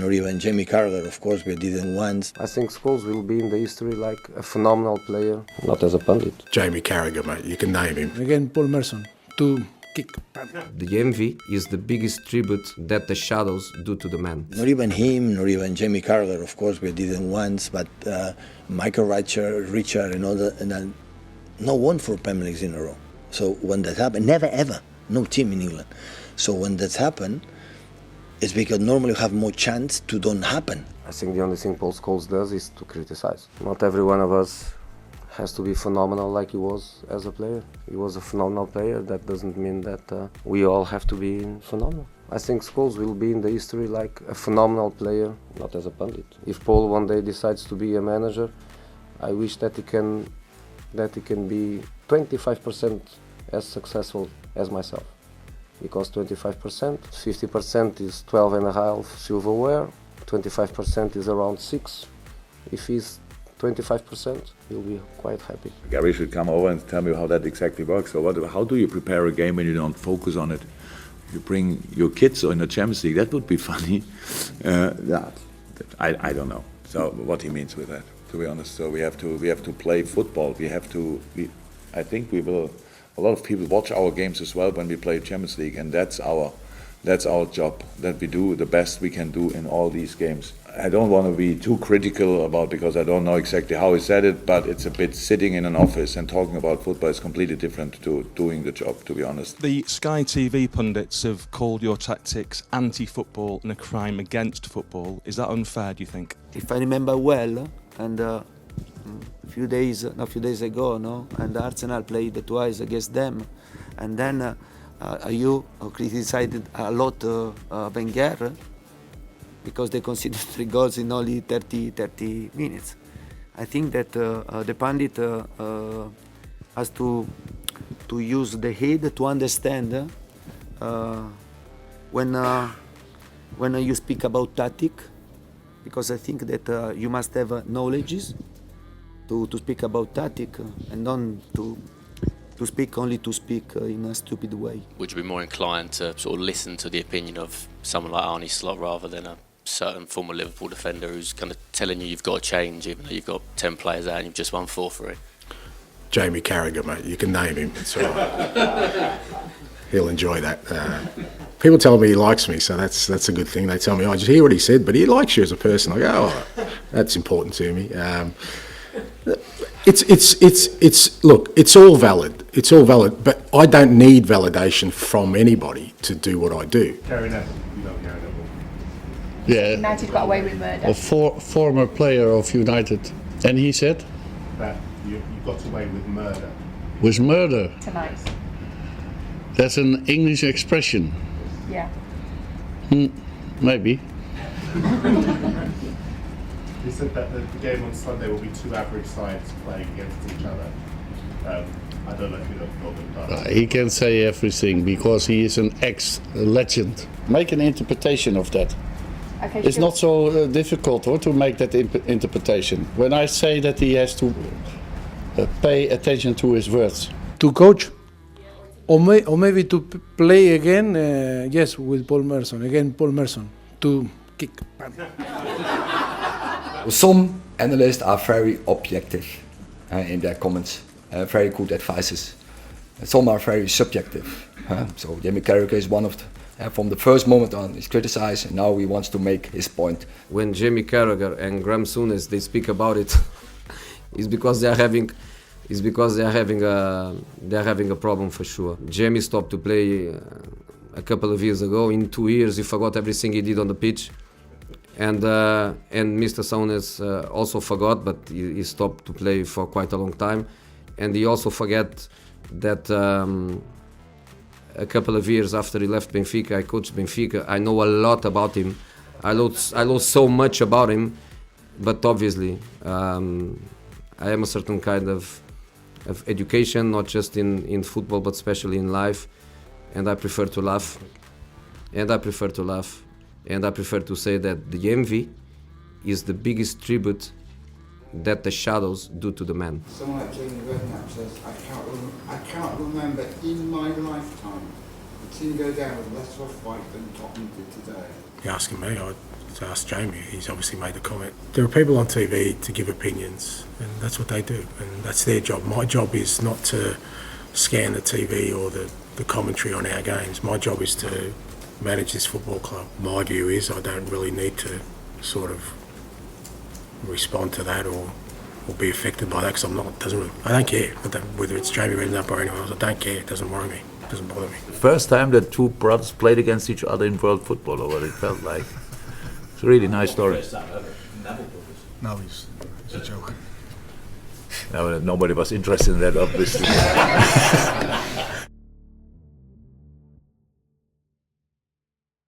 Or even Jamie Carragher, of course, we didn't once. I think Scholes will be in the history like a phenomenal player, not as a pundit. Jamie Carragher, mate, you can name him. Again, Paul Merson, to kick. The envy is the biggest tribute that the shadows do to the man. Not even him, nor even Jamie Carragher, of course, we didn't once, but Michael Richard and all that, and no one for Premier Leagues in a row. So when that happened, never ever, no team in England. So when that's happened, it's because normally you have more chance to don't happen. I think the only thing Paul Scholes does is to criticize. Not every one of us has to be phenomenal like he was as a player. He was a phenomenal player. That doesn't mean that we all have to be phenomenal. I think Scholes will be in the history like a phenomenal player, not as a pundit. If Paul one day decides to be a manager, I wish that he can be 25% as successful as myself. Because 25%, 50% is 12.5 silverware, 25% is around 6. If he's 25%, he'll be quite happy. Gary should come over and tell me how that exactly works. So how do you prepare a game when you don't focus on it? You bring your kids in the Champions League, that would be funny. I don't know. So what he means with that, to be honest. So we have to play football. I think we will. A lot of people watch our games as well when we play Champions League, and that's our job, that we do the best we can do in all these games. I don't want to be too critical about, because I don't know exactly how he said it, but it's a bit sitting in an office and talking about football is completely different to doing the job, to be honest. The Sky TV pundits have called your tactics anti-football and a crime against football. Is that unfair, do you think? If I remember well, and a few days ago, no, and Arsenal played twice against them, and then you criticized a lot Wenger because they conceded 3 goals in only 30 minutes. I think that the pundit has to use the head to understand when you speak about tactic, because I think that you must have knowledge to speak about tactic and not to speak only to speak in a stupid way. Would you be more inclined to sort of listen to the opinion of someone like Arne Slot rather than a certain former Liverpool defender who's kind of telling you've got to change even though you've got 10 players out and you've just won 4-3? Jamie Carragher, mate, you can name him. It's all right. He'll enjoy that. People tell me he likes me, so that's a good thing. They tell me, I just hear what he said, but he likes you as a person. I go, oh, that's important to me. Look, it's all valid. It's all valid, but I don't need validation from anybody to do what I do. Gary Neville, you know Gary Neville. Yeah. United got away with murder. A former player of United, and he said that you got away with murder. With murder. Tonight. That's an English expression. Yeah. Maybe. He said that the game on Sunday will be 2 average sides playing against each other. I don't know if you know them, but... He can say everything because he is an ex-legend. Make an interpretation of that. Okay, it's not so difficult to make that interpretation. When I say that he has to pay attention to his words. To coach, or maybe to play again, yes, with Paul Merson. Again, Paul Merson, to kick. Some analysts are very objective in their comments, very good advices. Some are very subjective. So Jamie Carragher is one of the, from the first moment on, he's criticized, and now he wants to make his point. When Jamie Carragher and Graham Souness they speak about it, it's because they're having a problem for sure. Jamie stopped to play a couple of years ago. In 2 years, he forgot everything he did on the pitch. And Mr. Souness also forgot, but he stopped to play for quite a long time. And he also forgot that a couple of years after he left Benfica, I coached Benfica. I know a lot about him. I know so much about him, but obviously I am a certain kind of education, not just in football, but especially in life. And I prefer to laugh. And I prefer to say that the envy is the biggest tribute that the shadows do to the man. Someone like Jurgen Klopp says, I can't remember in my lifetime a team go down with less of a fight than Tottenham did today. You're asking me, to ask Jamie. He's obviously made the comment. There are people on TV to give opinions, and that's what they do, and that's their job. My job is not to scan the TV or the commentary on our games. My job is to manage this football club. My view is I don't really need to sort of respond to that or be affected by that, because I don't care whether it's Jamie Redknapp or anyone else. I don't care. It doesn't worry me. It doesn't bother me. First time that two brothers played against each other in world football, or what it felt like. It's a really nice story. First time ever. No, it's a joke. No, nobody was interested in that, obviously.